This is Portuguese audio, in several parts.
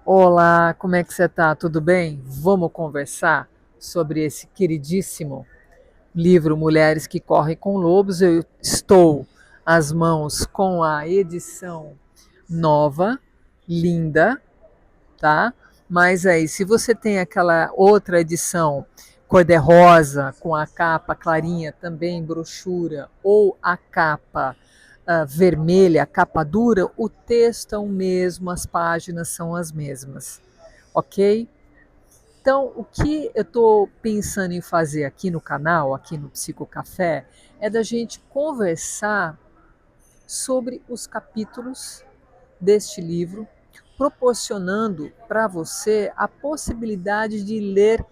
Olá, como é que você tá? Tudo bem? Vamos conversar sobre esse queridíssimo livro Mulheres que Correm com Lobos. Eu estou às mãos com a edição nova, linda, tá? Mas aí, se você tem aquela outra edição cor-de-rosa, com a capa clarinha, também brochura, ou a capa vermelha, a capa dura, o texto é o mesmo, as páginas são as mesmas, ok? Então, o que eu estou pensando em fazer aqui no canal, aqui no Psicocafé, é da gente conversar sobre os capítulos deste livro, proporcionando para você a possibilidade de ler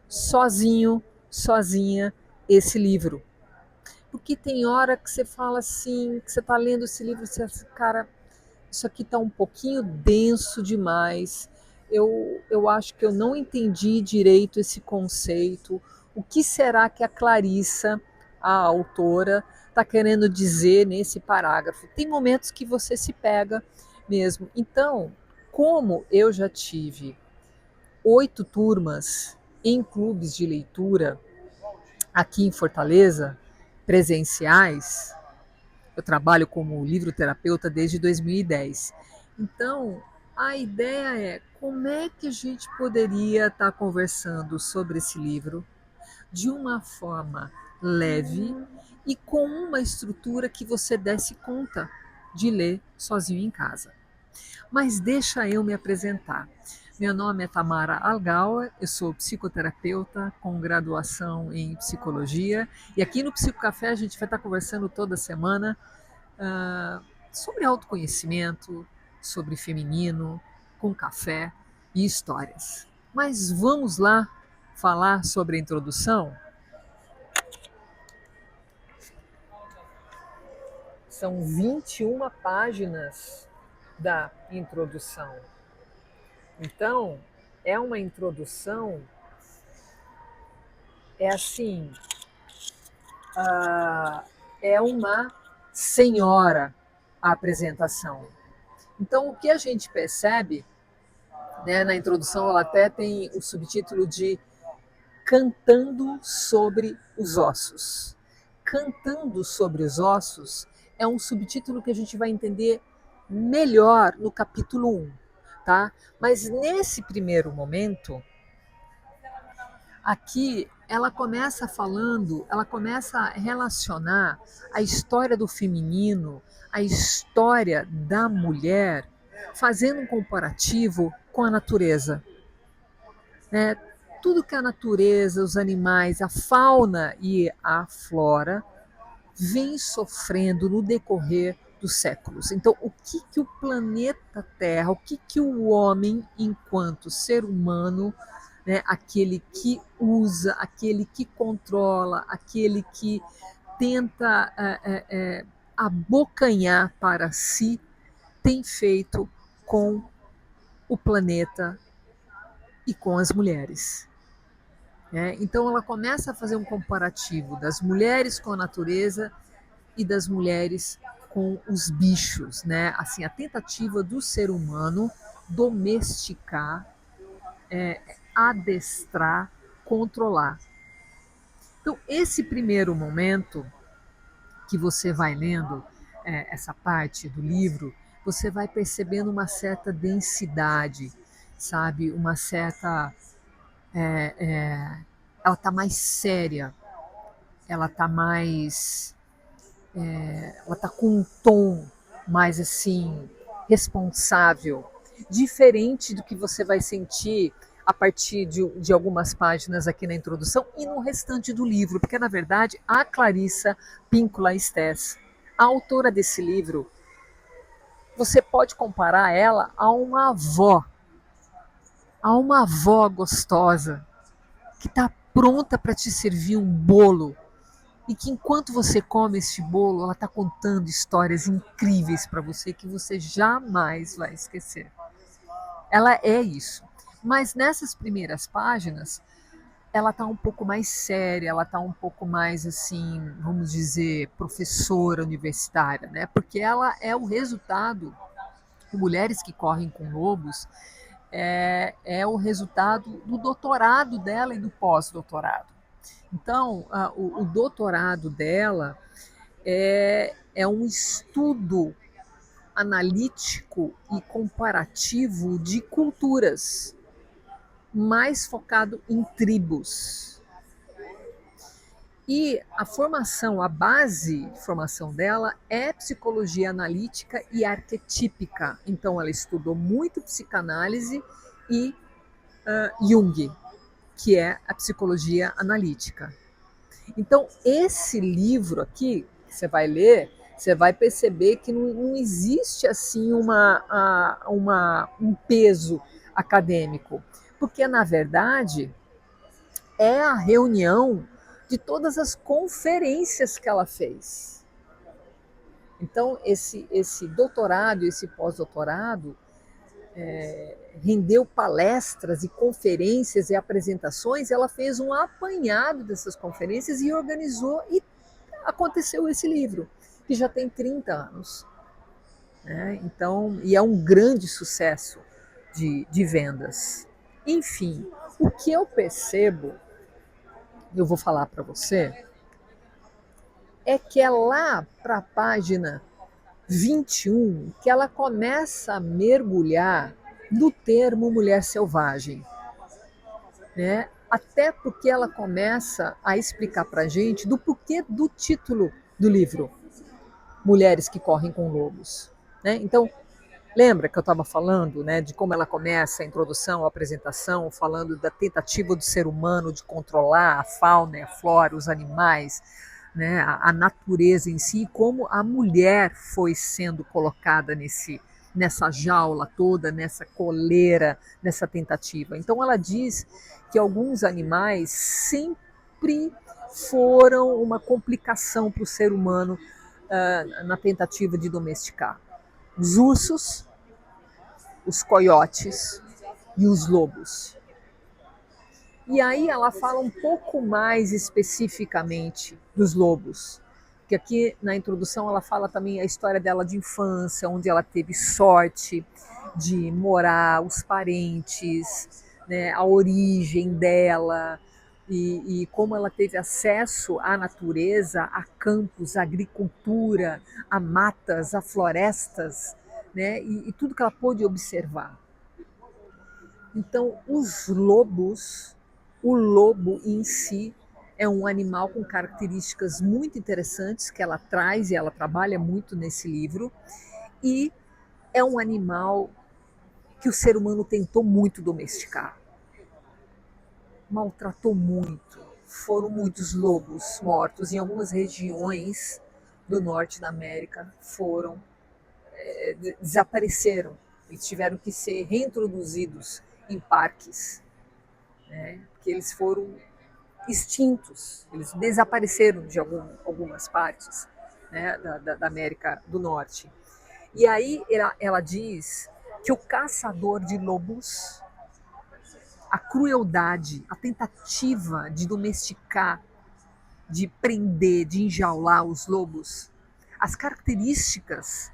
sozinho, sozinha esse livro. Porque tem hora que você fala assim, que você está lendo esse livro e você fala assim, cara, isso aqui está um pouquinho denso demais. Eu acho que eu não entendi direito esse conceito. O que será que a Clarissa, a autora, está querendo dizer nesse parágrafo? Tem momentos que você se pega mesmo. Então, como eu já tive 8 turmas em clubes de leitura aqui em Fortaleza, presenciais, eu trabalho como livroterapeuta desde 2010. Então, a ideia é como é que a gente poderia estar conversando sobre esse livro de uma forma leve e com uma estrutura que você desse conta de ler sozinho em casa. Mas deixa eu me apresentar. Meu nome é Tamara Algauer, eu sou psicoterapeuta com graduação em psicologia e aqui no Psicocafé a gente vai estar conversando toda semana sobre autoconhecimento, sobre feminino, com café e histórias. Mas vamos lá falar sobre a introdução? São 21 páginas da introdução. Então, é uma introdução, é assim, é uma senhora apresentação. Então, o que a gente percebe, né, na introdução, ela até tem o subtítulo de Cantando sobre os Ossos. Cantando sobre os Ossos é um subtítulo que a gente vai entender melhor no capítulo 1, tá? Mas nesse primeiro momento, aqui ela começa falando, ela começa a relacionar a história do feminino, a história da mulher, fazendo um comparativo com a natureza, né? Tudo que a natureza, os animais, a fauna e a flora vem sofrendo no decorrer dos séculos. Então, o que, que o planeta Terra, o que, que o homem, enquanto ser humano, né, aquele que usa, aquele que controla, aquele que tenta abocanhar para si, tem feito com o planeta e com as mulheres. Então ela começa a fazer um comparativo das mulheres com a natureza e das mulheres com os bichos, né? Assim, a tentativa do ser humano domesticar, adestrar, controlar. Então, esse primeiro momento que você vai lendo essa parte do livro, você vai percebendo uma certa densidade, sabe? Uma certa. Ela está mais séria, ela está mais ela está com um tom mais assim responsável, diferente do que você vai sentir a partir de algumas páginas aqui na introdução e no restante do livro, porque na verdade a Clarissa Pinkola Estés, a autora desse livro, você pode comparar ela a uma avó gostosa que está pronta para te servir um bolo e que enquanto você come este bolo, ela está contando histórias incríveis para você que você jamais vai esquecer. Ela é isso. Mas nessas primeiras páginas, ela está um pouco mais séria, ela está um pouco mais assim, vamos dizer, professora universitária, né? Porque ela é o resultado de Mulheres que Correm com Lobos, é o resultado do doutorado dela e do pós-doutorado. Então, o doutorado dela é um estudo analítico e comparativo de culturas, mais focado em tribos. E a formação, a base de formação dela é psicologia analítica e arquetípica. Então, ela estudou muito psicanálise e Jung, que é a psicologia analítica. Então, esse livro aqui, que você vai ler, você vai perceber que não existe assim um peso acadêmico, porque na verdade é a reunião de todas as conferências que ela fez. Então, esse doutorado, esse pós-doutorado, rendeu palestras e conferências e apresentações. Ela fez um apanhado dessas conferências e organizou, e aconteceu esse livro, que já tem 30 anos. Né? Então, e é um grande sucesso de vendas. Enfim, o que eu percebo, eu vou falar para você, é que é lá para a página 21 que ela começa a mergulhar no termo mulher selvagem, né? Até porque ela começa a explicar para a gente do porquê do título do livro, Mulheres que Correm com Lobos. Né? Então, lembra que eu estava falando, né, de como ela começa a introdução, a apresentação, falando da tentativa do ser humano de controlar a fauna, a flora, os animais, né, a natureza em si, e como a mulher foi sendo colocada nessa jaula toda, nessa coleira, nessa tentativa. Então ela diz que alguns animais sempre foram uma complicação para o ser humano na tentativa de domesticar. Os ursos, os coiotes e os lobos. E aí ela fala um pouco mais especificamente dos lobos, que aqui na introdução ela fala também a história dela de infância, onde ela teve sorte de morar, os parentes, né, a origem dela, e como ela teve acesso à natureza, a campos, à agricultura, a matas, a florestas, né, e tudo que ela pôde observar. Então, os lobos, o lobo em si é um animal com características muito interessantes que ela traz e ela trabalha muito nesse livro, e é um animal que o ser humano tentou muito domesticar. Maltratou muito. Foram muitos lobos mortos em algumas regiões do norte da América, desapareceram. Eles tiveram que ser reintroduzidos em parques, né? Porque eles foram extintos, eles desapareceram de algumas partes, né, da América do Norte. E aí ela diz que o caçador de lobos, a crueldade, a tentativa de domesticar, de prender, de enjaular os lobos, as características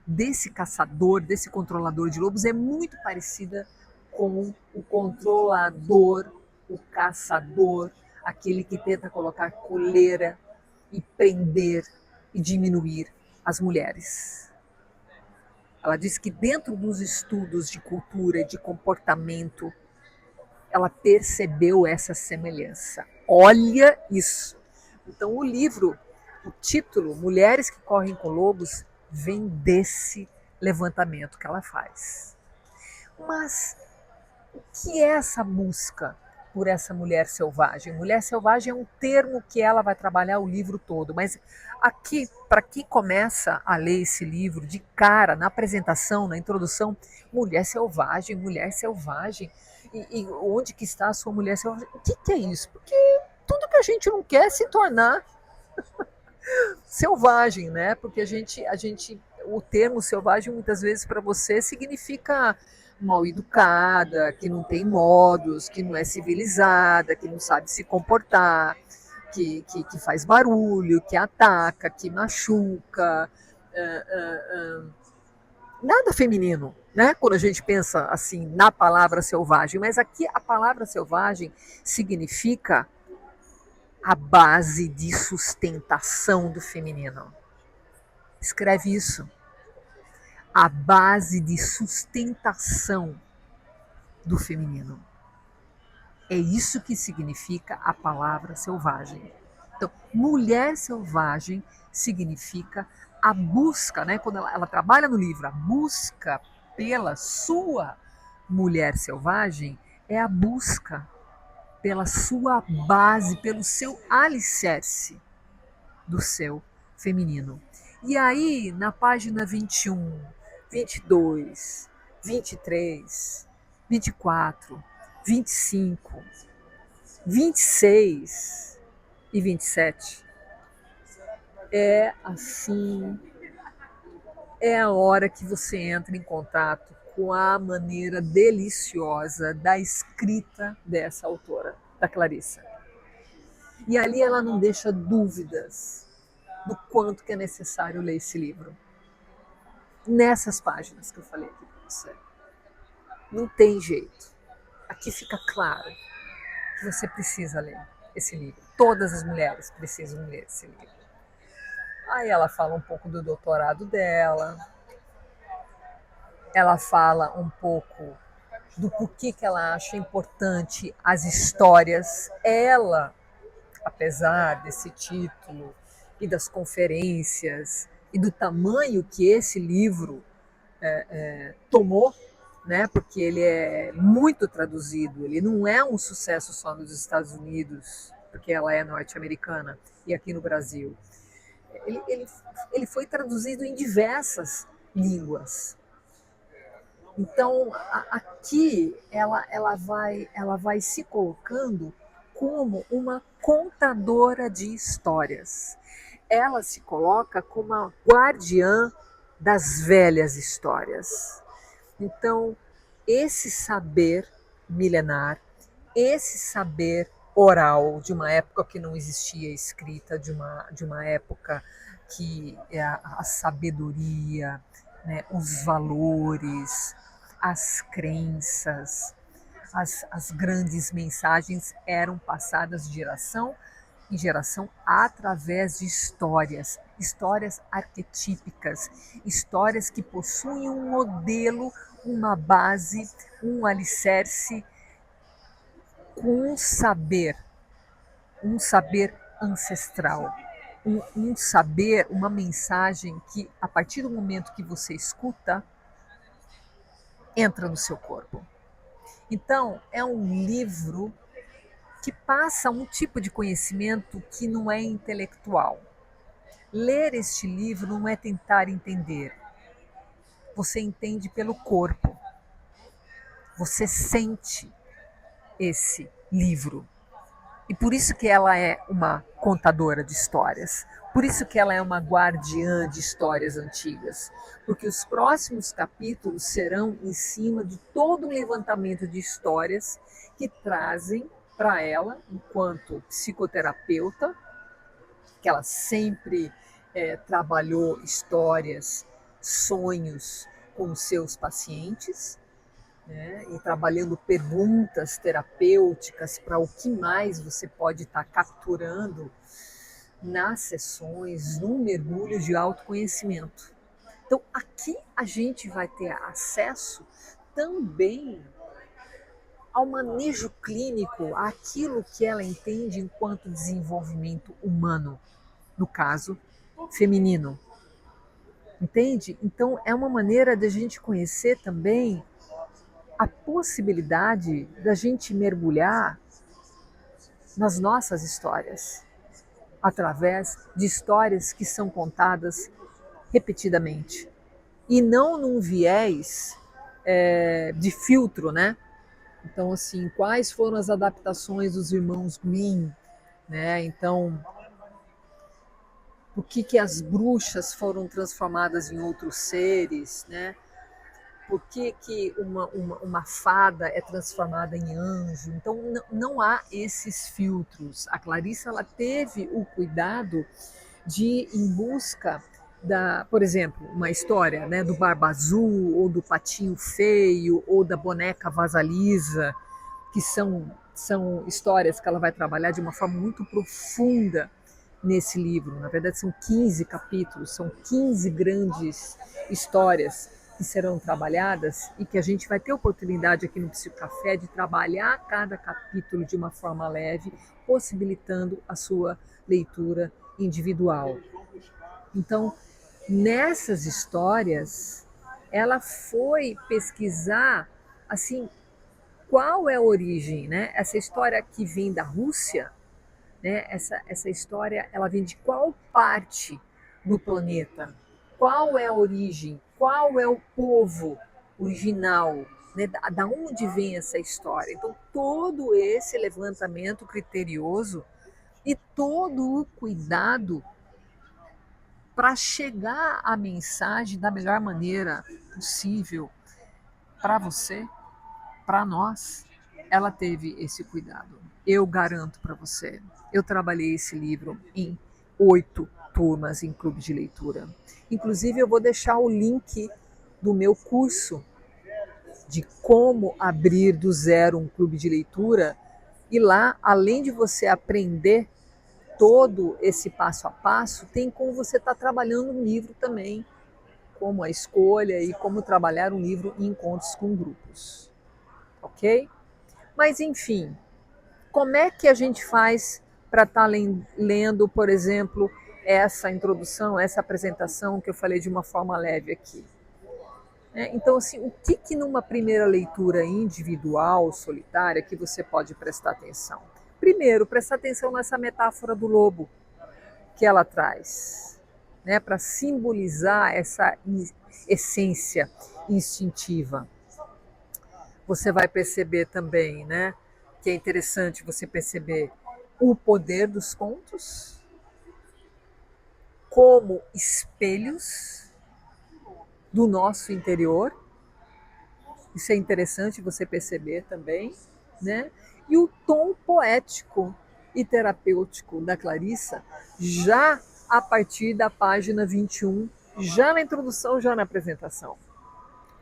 desse caçador, desse controlador de lobos é muito parecida com o controlador, o caçador, aquele que tenta colocar coleira e prender e diminuir as mulheres. Ela diz que dentro dos estudos de cultura e de comportamento, ela percebeu essa semelhança. Olha isso! Então o livro, o título, Mulheres que Correm com Lobos, vem desse levantamento que ela faz. Mas o que é essa busca por essa mulher selvagem? Mulher selvagem é um termo que ela vai trabalhar o livro todo, mas aqui, para quem começa a ler esse livro de cara, na apresentação, na introdução, mulher selvagem, mulher selvagem, e onde que está a sua mulher selvagem? O que é isso? Porque tudo que a gente não quer é se tornar selvagem, né? Porque o termo selvagem muitas vezes para você significa mal educada, que não tem modos, que não é civilizada, que não sabe se comportar, que faz barulho, que ataca, que machuca, nada feminino, né? Quando a gente pensa assim na palavra selvagem, mas aqui a palavra selvagem significa a base de sustentação do feminino. Escreve isso. A base de sustentação do feminino. É isso que significa a palavra selvagem. Então, mulher selvagem significa a busca, né? Quando ela trabalha no livro, a busca pela sua mulher selvagem é a busca pela sua base, pelo seu alicerce do seu feminino. E aí, na página 21, 22, 23, 24, 25, 26 e 27, é assim, é a hora que você entra em contato com a maneira deliciosa da escrita dessa autora, da Clarissa. E ali ela não deixa dúvidas do quanto que é necessário ler esse livro. Nessas páginas que eu falei aqui para você. Não tem jeito. Aqui fica claro que você precisa ler esse livro. Todas as mulheres precisam ler esse livro. Aí ela fala um pouco do doutorado dela, ela fala um pouco do porquê que ela acha importante as histórias. Ela, apesar desse título e das conferências e do tamanho que esse livro tomou, né? Porque ele é muito traduzido, ele não é um sucesso só nos Estados Unidos, porque ela é norte-americana, e aqui no Brasil. Ele foi traduzido em diversas línguas. Então, aqui ela vai se colocando como uma contadora de histórias. Ela se coloca como a guardiã das velhas histórias. Então, esse saber milenar, esse saber oral de uma época que não existia escrita, de uma época que a sabedoria, né, os valores, as crenças, as grandes mensagens eram passadas de geração em geração através de histórias, histórias arquetípicas, histórias que possuem um modelo, uma base, um alicerce, com um saber ancestral, um saber, uma mensagem que, a partir do momento que você escuta, entra no seu corpo. Então, é um livro que passa um tipo de conhecimento que não é intelectual. Ler este livro não é tentar entender. Você entende pelo corpo. Você sente esse livro. E por isso que ela é uma contadora de histórias. Por isso que ela é uma guardiã de histórias antigas. Porque os próximos capítulos serão em cima de todo um levantamento de histórias que trazem para ela, enquanto psicoterapeuta, que ela sempre trabalhou histórias, sonhos com os seus pacientes, né, e trabalhando perguntas terapêuticas para o que mais você pode estar capturando nas sessões, num mergulho de autoconhecimento. Então, aqui a gente vai ter acesso também ao manejo clínico, àquilo que ela entende enquanto desenvolvimento humano, no caso, feminino. Entende? Então, é uma maneira da gente conhecer também a possibilidade da gente mergulhar nas nossas histórias, através de histórias que são contadas repetidamente. E não num viés de filtro, né? Então, assim, quais foram as adaptações dos irmãos Grimm, né? Então, por que as bruxas foram transformadas em outros seres, né? Por que uma fada é transformada em anjo? Então, não há esses filtros. A Clarissa ela teve o cuidado de ir em busca por exemplo, uma história, né, do Barba Azul, ou do Patinho Feio, ou da boneca Vasalisa, que são histórias que ela vai trabalhar de uma forma muito profunda nesse livro. Na verdade, são 15 capítulos, são 15 grandes histórias que serão trabalhadas e que a gente vai ter oportunidade aqui no Psicocafé de trabalhar cada capítulo de uma forma leve, possibilitando a sua leitura individual. Então, nessas histórias, ela foi pesquisar assim qual é a origem, né? Essa história que vem da Rússia, né? Essa história, ela vem de qual parte do planeta? Qual é a origem? Qual é o povo original? Né? Da onde vem essa história? Então, todo esse levantamento criterioso e todo o cuidado para chegar a mensagem da melhor maneira possível para você, para nós, ela teve esse cuidado. Eu garanto para você. Eu trabalhei esse livro em 8 turmas em clube de leitura. Inclusive, eu vou deixar o link do meu curso de como abrir do zero um clube de leitura. E lá, além de você aprender todo esse passo a passo, tem como você estar trabalhando um livro também, como a escolha e como trabalhar um livro em encontros com grupos. Ok? Mas, enfim, como é que a gente faz para estar lendo, por exemplo, essa introdução, essa apresentação que eu falei de uma forma leve aqui? Então, assim, o que numa primeira leitura individual, solitária, que você pode prestar atenção? Primeiro, prestar atenção nessa metáfora do lobo que ela traz, né, para simbolizar essa essência instintiva. Você vai perceber também, né, que é interessante você perceber o poder dos contos como espelhos do nosso interior. Isso é interessante você perceber também, né? E o tom poético e terapêutico da Clarissa, já a partir da página 21, já na introdução, já na apresentação,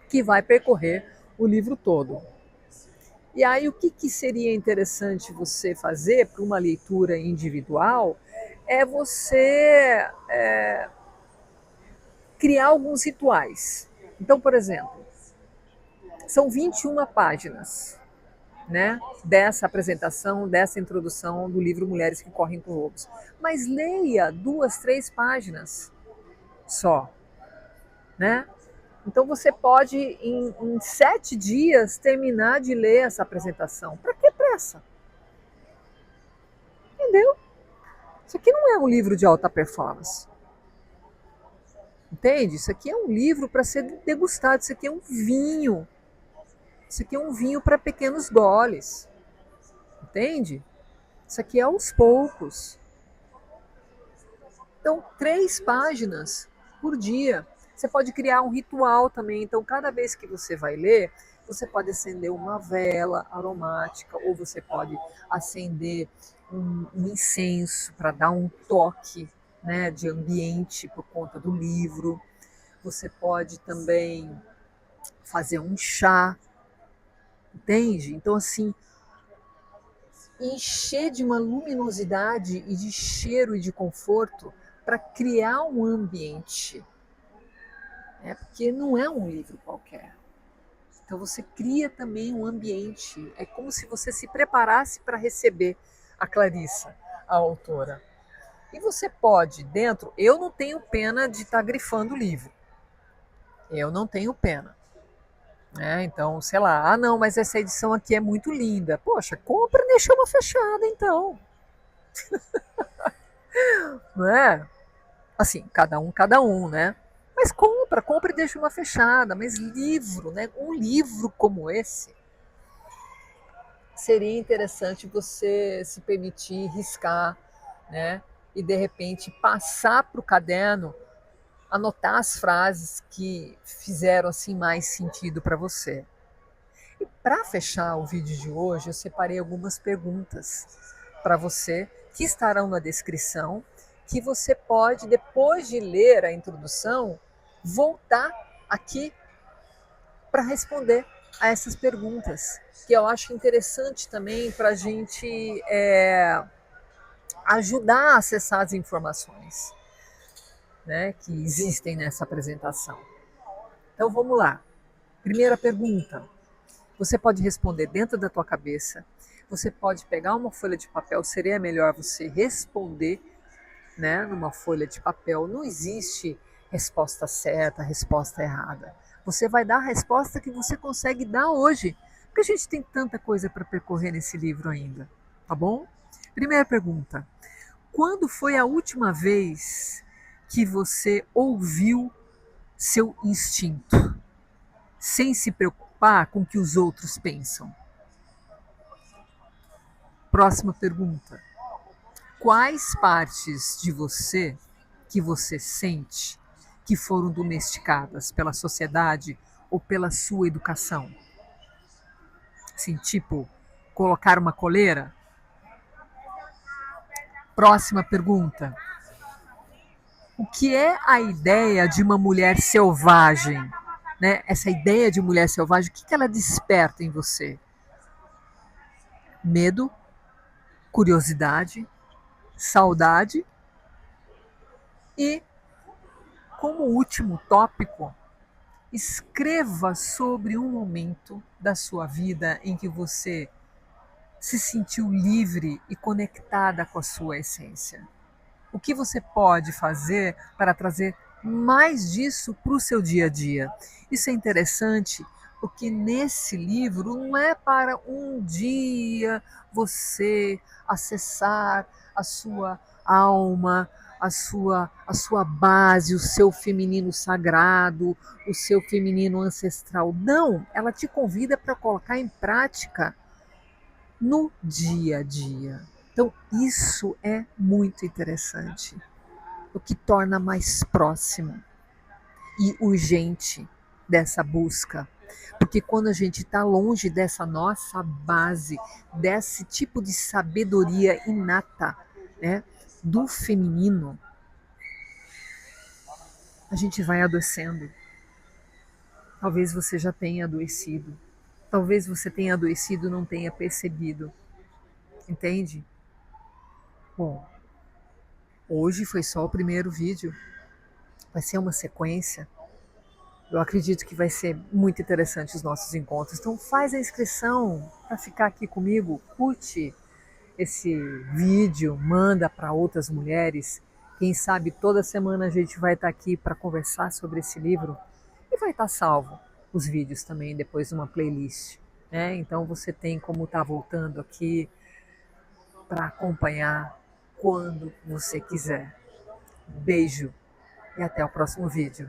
que vai percorrer o livro todo. E aí, o que seria interessante você fazer para uma leitura individual é você criar alguns rituais. Então, por exemplo, são 21 páginas, né, dessa apresentação, dessa introdução do livro Mulheres que Correm com Lobos. Mas leia 2, 3 páginas só, né? Então você pode, em 7 dias, terminar de ler essa apresentação. Para que pressa? Entendeu? Isso aqui não é um livro de alta performance. Entende? Isso aqui é um livro para ser degustado. Isso aqui é um vinho. Isso aqui é um vinho para pequenos goles. Entende? Isso aqui é aos poucos. Então, 3 páginas por dia. Você pode criar um ritual também. Então, cada vez que você vai ler, você pode acender uma vela aromática ou você pode acender um incenso para dar um toque, né, de ambiente por conta do livro. Você pode também fazer um chá, entende? Então, assim, encher de uma luminosidade e de cheiro e de conforto para criar um ambiente, porque não é um livro qualquer. Então você cria também um ambiente, é como se você se preparasse para receber a Clarissa, a autora. E você pode, dentro, eu não tenho pena de estar grifando o livro, eu não tenho pena. Então, sei lá, não, mas essa edição aqui é muito linda. Poxa, compra e deixa uma fechada, então. Não é? Assim, cada um, né? Mas compra e deixa uma fechada. Mas livro, né? Um livro como esse, seria interessante você se permitir riscar, né? E de repente passar para o caderno, anotar as frases que fizeram assim mais sentido para você. E para fechar o vídeo de hoje, eu separei algumas perguntas para você que estarão na descrição, que você pode, depois de ler a introdução, voltar aqui para responder a essas perguntas, que eu acho interessante também para a gente ajudar a acessar as informações, né, que existem nessa apresentação. Então vamos lá. Primeira pergunta. Você pode responder dentro da tua cabeça. Você pode pegar uma folha de papel. Seria melhor você responder, né, numa folha de papel. Não existe resposta certa, resposta errada. Você vai dar a resposta que você consegue dar hoje, porque a gente tem tanta coisa para percorrer nesse livro ainda, tá bom? Primeira pergunta. Quando foi a última vez que você ouviu seu instinto, sem se preocupar com o que os outros pensam? Próxima pergunta. Quais partes de você que você sente que foram domesticadas pela sociedade ou pela sua educação? Assim, tipo, colocar uma coleira? Próxima pergunta. O que é a ideia de uma mulher selvagem? Né? Essa ideia de mulher selvagem, o que ela desperta em você? Medo, curiosidade, saudade e, como último tópico, escreva sobre um momento da sua vida em que você se sentiu livre e conectada com a sua essência. O que você pode fazer para trazer mais disso para o seu dia a dia? Isso é interessante porque nesse livro não é para um dia você acessar a sua alma, a sua base, o seu feminino sagrado, o seu feminino ancestral. Não, ela te convida para colocar em prática no dia a dia. Então, isso é muito interessante, o que torna mais próximo e urgente dessa busca. Porque quando a gente está longe dessa nossa base, desse tipo de sabedoria inata, né, do feminino, a gente vai adoecendo. Talvez você já tenha adoecido. Talvez você tenha adoecido e não tenha percebido. Entende? Bom, hoje foi só o primeiro vídeo. Vai ser uma sequência. Eu acredito que vai ser muito interessante os nossos encontros. Então faz a inscrição para ficar aqui comigo, curte esse vídeo, manda para outras mulheres. Quem sabe toda semana a gente vai estar aqui para conversar sobre esse livro e vai estar salvo os vídeos também depois numa playlist, né? Então você tem como estar voltando aqui para acompanhar quando você quiser. Beijo e até o próximo vídeo.